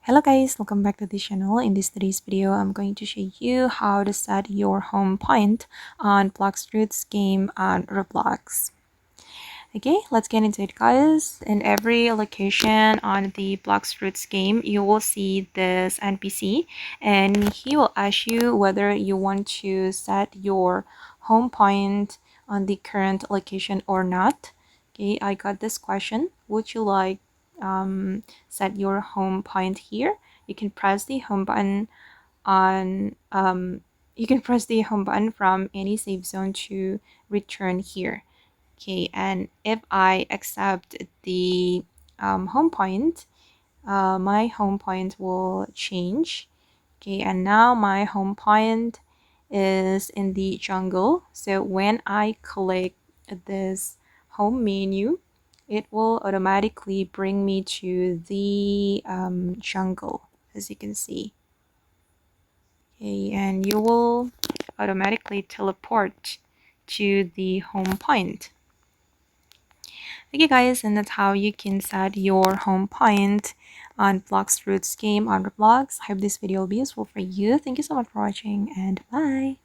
Hello guys, welcome back to the channel. In today's video, I'm going to show you how to set your home point on Blox Fruits game on Roblox. Okay, let's get into it guys. In every location on the Blox Fruits game, you will see this NPC and he will ask you whether you want to set your home point on the current location or not. Okay, I got this question. Would you like set your home point here? You can press the home button on you can press the home button from any save zone to return here. Okay, and if I accept the home point, my home point will change. Okay, and now my home point is in the jungle. So when I click this home menu, it will automatically bring me to the jungle, as you can see. Okay, and you will automatically teleport to the home point. Okay guys, and that's how you can set your home point on Blox Fruits game on Roblox. I hope this video will be useful for you. Thank you so much for watching and bye.